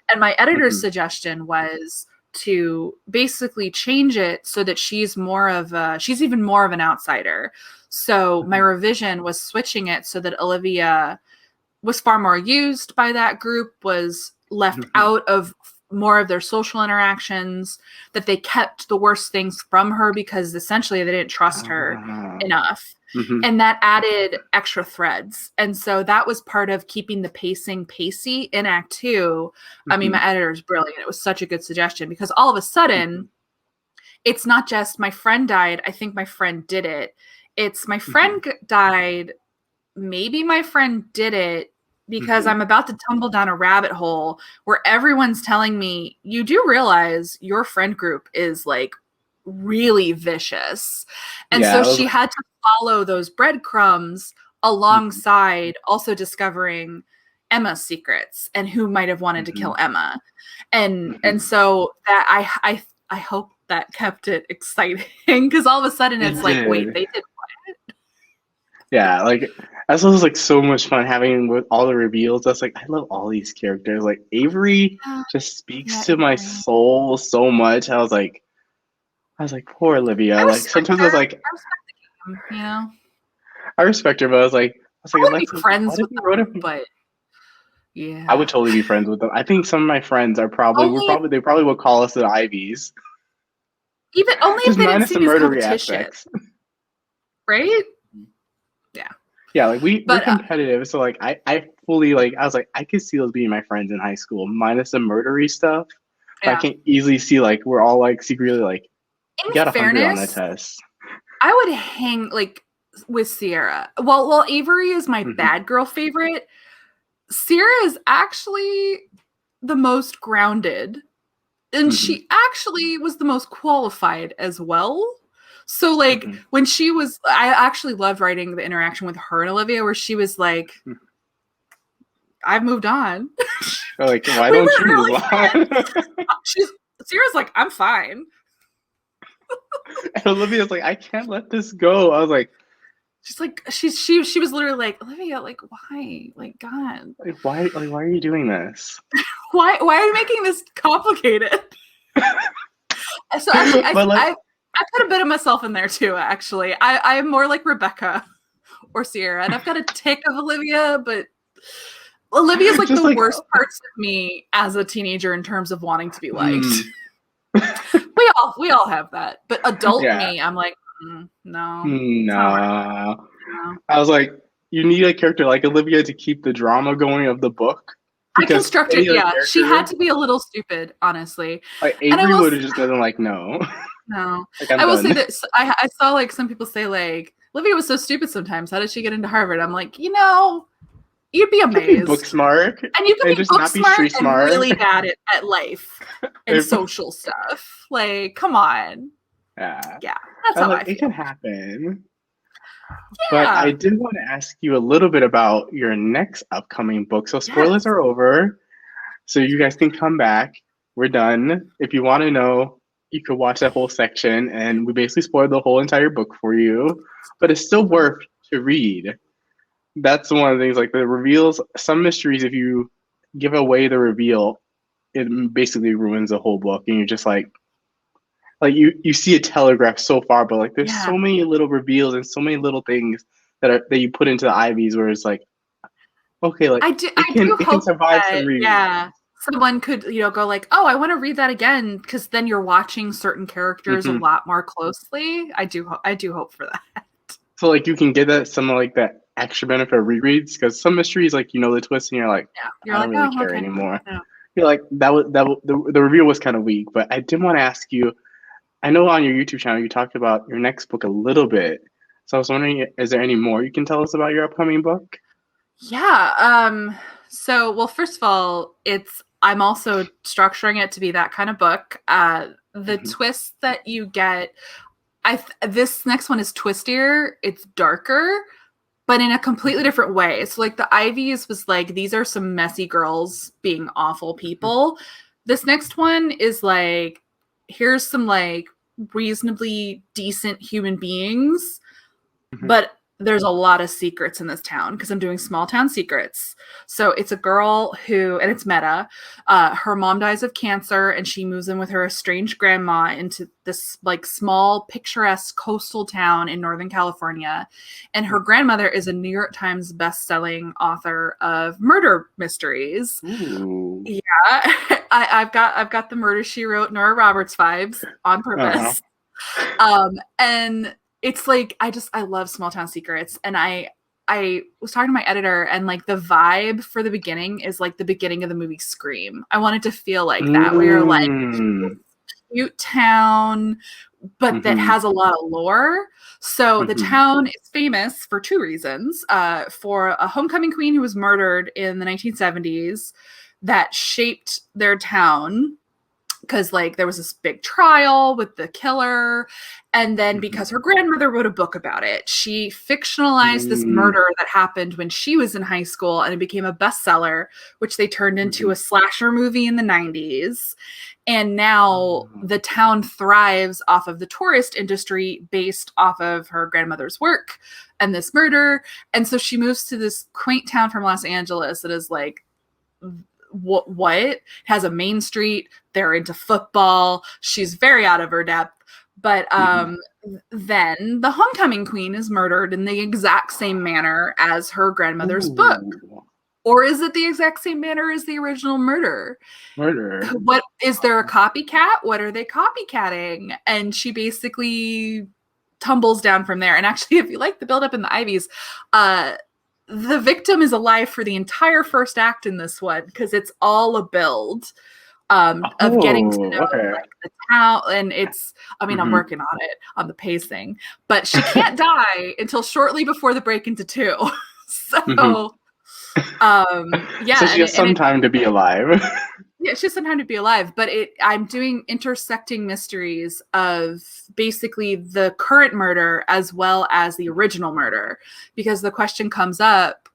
And my editor's suggestion was to basically change it so that she's even more of an outsider. So my revision was switching it so that Olivia was far more used by that group, was left out of more of their social interactions, that they kept the worst things from her because essentially they didn't trust her enough. And that added extra threads. And so that was part of keeping the pacing pacey in Act 2. I mean, my editor is brilliant. It was such a good suggestion because all of a sudden, it's not just my friend died. I think my friend did it. It's my friend died. Maybe my friend did it. Because I'm about to tumble down a rabbit hole where everyone's telling me, you do realize your friend group is like really vicious. And so she had to follow those breadcrumbs alongside also discovering Emma's secrets and who might have wanted to kill Emma. And so that I hope that kept it exciting because all of a sudden it's like, wait, they did what? Yeah, like that was like so much fun having with all the reveals. That's like I love all these characters. Like Avery just speaks to my soul so much. I was like, poor Olivia. Like sometimes I was like, I respect him, you know. I respect her, but I was like, I'd be friends with them, but yeah, I would totally be friends with them. I think some of my friends are they probably would call us the Ivies. Even only if they didn't see the murdery aspects, right? Yeah, like we're competitive, so like I fully like I was like I could see those being my friends in high school, minus the murdery stuff. I can easily see like we're all like secretly like you got 100 on that test. I would hang like with Sierra. Well, Avery is my bad girl favorite. Sierra is actually the most grounded, and she actually was the most qualified as well. So, like, when she was, I actually loved writing the interaction with her and Olivia, where she was like, I've moved on. Like, why don't you move on? Sierra's like, I'm fine. And Olivia's like, I can't let this go. I was like, She's like, she was literally like, Olivia, like, why? Like, God. Like, why are you doing this? Why are you making this complicated? So actually, But like, I put a bit of myself in there too, actually. I'm more like Rebecca or Sierra, and I've got a tick of Olivia, but Olivia's like just the like, worst parts of me as a teenager in terms of wanting to be liked. mm, We all have that. But adult yeah, me, I'm like, no, it's not right. no. No. I was like, you need a character like Olivia to keep the drama going of the book, I because constructed, any other yeah. She had character, to be a little stupid, honestly. like And I Avery will would have just been like, no, no. like I'm I will say done. that I saw like some people say like Olivia was so stupid sometimes. How did she get into Harvard? I'm like, you'd be You could be book amazed. smart And you could and be just book not be smart street and smart. really bad at life and If- social stuff. Like, come on. yeah, Yeah, that's I was how I like, it feel. can happen. But Yeah. I did want to ask you a little bit about your next upcoming book. So spoilers Yes. are over. So you guys can come back. We're done. If you want to know, you could watch that whole section, and we basically spoiled the whole entire book for you. But it's still worth to read. That's one of the things, like the reveals, some mysteries, if you give away the reveal, it basically ruins the whole book, and you're just like you see a telegraph so far, but like there's Yeah. so many little reveals and so many little things that you put into the Ivies where it's like, okay, like I do it can hope survive that, some rereads. yeah, someone could, go like, oh, I want to read that again, because then you're watching certain characters a Hmm. lot more closely. I do hope for that. So like you can get that some like that extra benefit of rereads, because some mysteries, like the twist and you're like, Yeah. You're I don't like, really oh, care okay. anymore. Yeah. You're like the reveal was kind of weak, but I did want to ask you. I know on your YouTube channel you talked about your next book a little bit, so I was wondering, is there any more you can tell us about your upcoming book? Yeah. So, well, first of all, I'm also structuring it to be that kind of book. The Mhm. twist that you get, this next one is twistier. It's darker, but in a completely different way. So, like the Ivies was like, these are some messy girls being awful people. This next one is like, here's some like reasonably decent human beings, Mhm. but there's a lot of secrets in this town because I'm doing small town secrets. So it's a girl who, and it's meta, her mom dies of cancer and she moves in with her estranged grandma into this like small picturesque coastal town in Northern California. And her grandmother is a New York Times best-selling author of murder mysteries. Ooh. Yeah, I've got the Murder She Wrote Nora Roberts vibes on Uh-huh. purpose. And it's like I love small town secrets, and I was talking to my editor, and like the vibe for the beginning is like the beginning of the movie Scream. I wanted to feel like that, where you're like Mm. cute town, but that Mhm. has a lot of lore. So the Mhm. town is famous for two reasons: for a homecoming queen who was murdered in the 1970s that shaped their town, because like there was this big trial with the killer, and then Mhm. because her grandmother wrote a book about it, she fictionalized this Mm. murder that happened when she was in high school, and it became a bestseller, which they turned into Mhm. a slasher movie in the 90s. And now Oh. the town thrives off of the tourist industry based off of her grandmother's work and this murder. And so she moves to this quaint town from Los Angeles that is like, what has a main street. They're into football. She's very out of her depth. But Mhm. then the homecoming queen is murdered in the exact same manner as her grandmother's book. Ooh. Or is it the exact same manner as the original murder? Murder. What is there a copycat? What are they copycatting? And she basically tumbles down from there. And actually, if you like the buildup in the Ivies, the victim is alive for the entire first act in this one, because it's all a build of getting to Oh, know okay. like the town. And I'm Mhm. working on it, on the pacing, but she can't die until shortly before the break into two. Mhm. So So yeah, she has some time to be alive. yeah, it's just some time to be alive, but I'm doing intersecting mysteries of basically the current murder as well as the original murder, because the question comes up,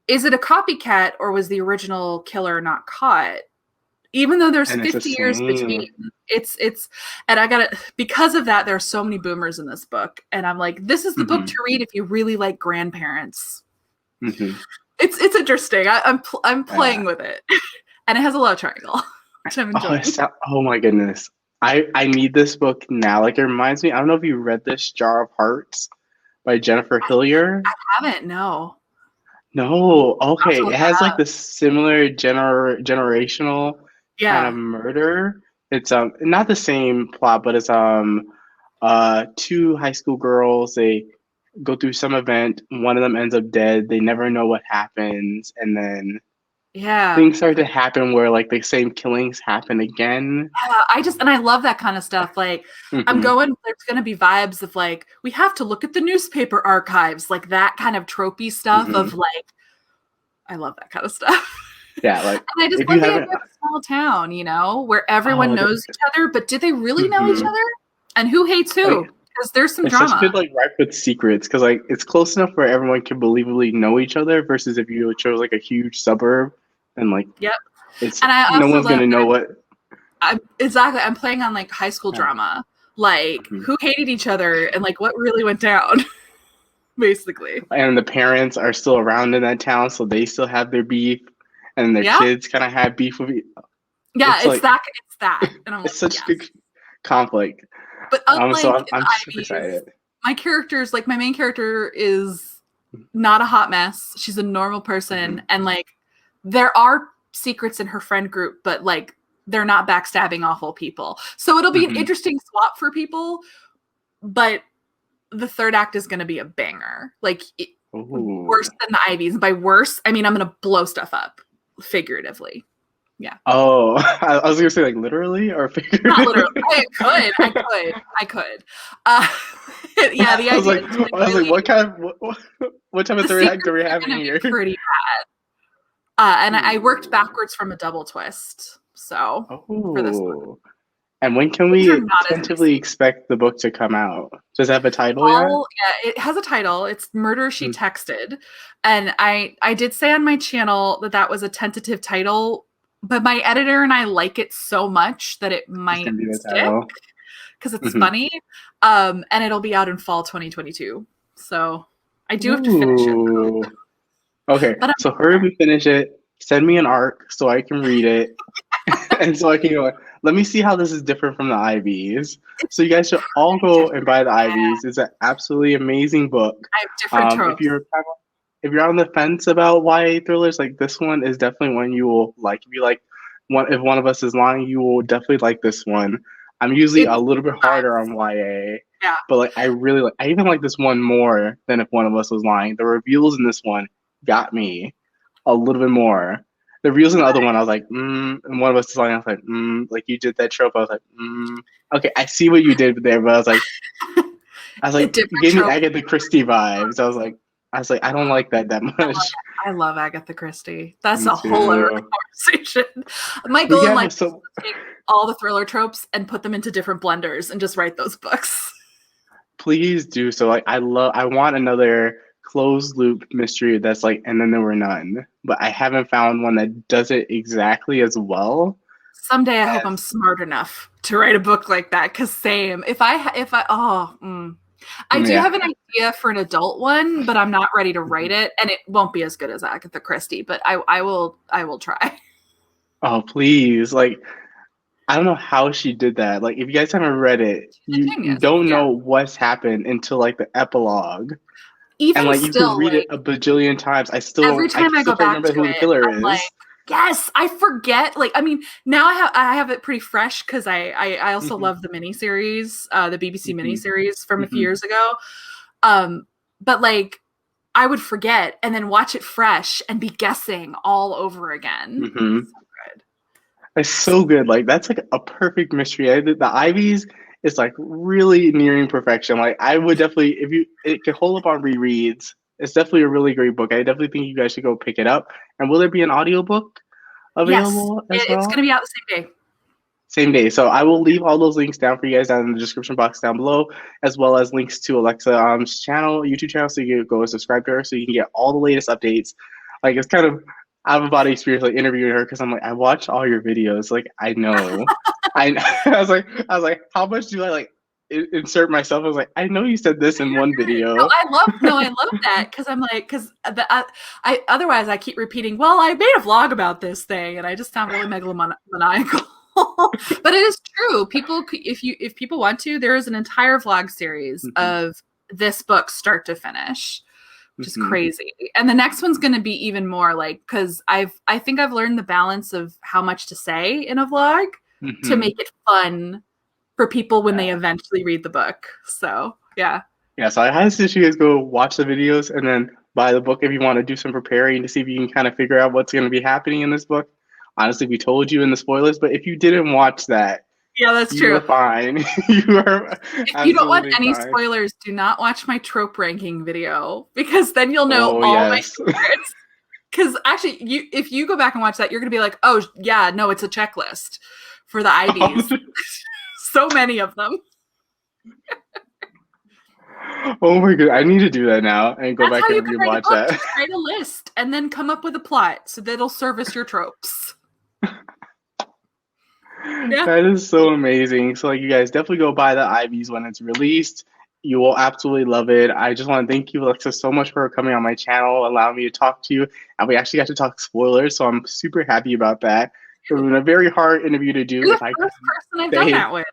is it a copycat or was the original killer not caught? even though there's And it's the 50 years between. same. It's and I gotta, because of that, there are so many boomers in this book, and I'm like, this is the book to read if you really like grandparents. It's interesting. I'm playing with it, and it has a love triangle, which I'm enjoying. Oh my goodness. I need this book now. Like, it reminds me, I don't know if you read this, Jar of Hearts by Jennifer Hillier. I haven't, no. No, okay. I'll It look has that like up. this similar generational kind of Yeah. murder. It's not the same plot, but it's two high school girls. They go through some event. One of them ends up dead. They never know what happens, and then Yeah. things start to happen where like the same killings happen again. And I love that kind of stuff. Like, there's going to be vibes of like, we have to look at the newspaper archives, like that kind of tropey stuff of like, I love that kind of stuff. Yeah, like, and I just if love you the haven't, idea of a small town, you know, where everyone knows each other, but do they really know each other? And who hates who? Because there's some it's drama. such good, like, ripe with secrets, because like it's close enough where everyone can believably know each other. Versus if you chose like a huge suburb, and like, it's, and I no also one's gonna know what. I'm playing on like high school drama, like who hated each other and like what really went down, basically. And the parents are still around in that town, so they still have their beef, and their kids kind of have beef with each. Yeah, it's like, that. And I'm it's such big conflict. But unlike so I'm super Ivies, excited. My main character is not a hot mess. She's a normal person, and like there are secrets in her friend group, but like they're not backstabbing awful people. So it'll be an interesting swap for people, but the third act is going to be a banger. Like worse than the Ivies. By worse, I mean I'm going to blow stuff up figuratively. Yeah. Oh, I was gonna say like literally or figuratively. Not literally. I could. Yeah, the idea. I was like, what kind of what type of third act are we having here? Pretty bad. And I worked backwards from a double twist. So for this one. And when can we tentatively expect the book to come out? Does it have a title yet? Yeah, it has a title. It's Murder She Texted. And I did say on my channel that was a tentative title, but my editor and I like it so much that it might stick because it's funny. And it'll be out in fall 2022. So I do have to finish it. Okay, so hurry up and finish it. Send me an arc so I can read it. And so I can go, let me see how this is different from the Ivies. So you guys should all go and buy the Ivies. It's an absolutely amazing book. I have different tropes. If you're on the fence about YA thrillers, like this one is definitely one you will like. If you like if one of us is lying, you will definitely like this one. I'm usually a little bit harder on YA. Yeah. But like I even like this one more than if one of us was lying. The reveals in this one got me a little bit more. The reveals in the other one, I was like, and one of us is lying, I was like, like you did that trope. I was like, okay, I see what you did there, but I was like, you gave me Agatha Christie vibes. I was like, I don't like that much. I love Agatha Christie. That's a whole other conversation. My goal in life is to take all the thriller tropes and put them into different blenders and just write those books. Please do. So like I want another closed loop mystery that's like and then there were none. But I haven't found one that does it exactly as well. Someday I hope I'm smart enough to write a book like that. Cause same. I do have an idea for an adult one, but I'm not ready to write it, and it won't be as good as Agatha Christie. But I will try. Oh please! Like I don't know how she did that. Like if you guys haven't read it, you don't know what's happened until like the epilogue. Even and like you can read it a bajillion times. Every time I go back to who the killer is. Like, yes, I forget. Like, I mean, now I have it pretty fresh because I also love the miniseries, the BBC miniseries from a few years ago. But like, I would forget and then watch it fresh and be guessing all over again. So good. It's so good. Like that's like a perfect mystery. The Ivies is like really nearing perfection. Like I would definitely, it can hold up on rereads. It's definitely a really great book. I definitely think you guys should go pick it up. And will there be an audiobook available as well? It's going to be out the same day. Same day. So I will leave all those links down for you guys down in the description box down below, as well as links to Alexa's YouTube channel, so you can go subscribe to her so you can get all the latest updates. Like it's kind of out of body experience, like interviewing her because I'm like, I watch all your videos. Like, I know, I I was like, how much do I like insert myself? I was like, I know you said this in one No, video. I love that because I'm like, because I otherwise I keep repeating, well, I made a vlog about this thing, and I just sound really megalomaniacal. But it is true. People, if people want to, there is an entire vlog series of this book start to finish, which is crazy. And the next one's going to be even more like, because I think I've learned the balance of how much to say in a vlog to make it fun for people when they eventually read the book. So yeah. Yeah, so I highly suggest you guys go watch the videos and then buy the book if you want to do some preparing to see if you can kind of figure out what's going to be happening in this book. Honestly, we told you in the spoilers, but if you didn't watch that, yeah, that's true. You're fine. You are. If you don't want any spoilers, do not watch my trope ranking video because then you'll know all my secrets. Because actually, if you go back and watch that, you're going to be like, oh yeah, no, it's a checklist for the Ivies. So many of them. Oh my god, I need to do that now and go back and rewatch that. Just write a list and then come up with a plot so that'll service your tropes. Yeah. That is so amazing. So like, you guys definitely go buy the Ivies when it's released. You will absolutely love it. I just want to thank you, Alexa, so much for coming on my channel, allowing me to talk to you. And we actually got to talk spoilers, so I'm super happy about that. It was a very hard interview to do. You're the first person I've done that with.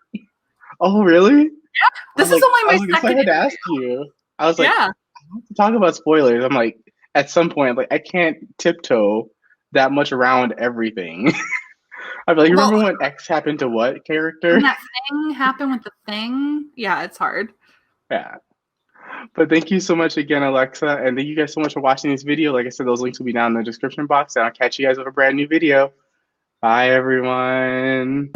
Oh, really? Yeah. This is only my second. I had to ask you. I was like, I want to talk about spoilers. I'm like, at some point, like, I can't tiptoe that much around everything. I'd be like, remember when X happened to what character? When that thing happened with the thing? Yeah, it's hard. Yeah. But thank you so much again, Alexa. And thank you guys so much for watching this video. Like I said, those links will be down in the description box. And I'll catch you guys with a brand new video. Bye, everyone.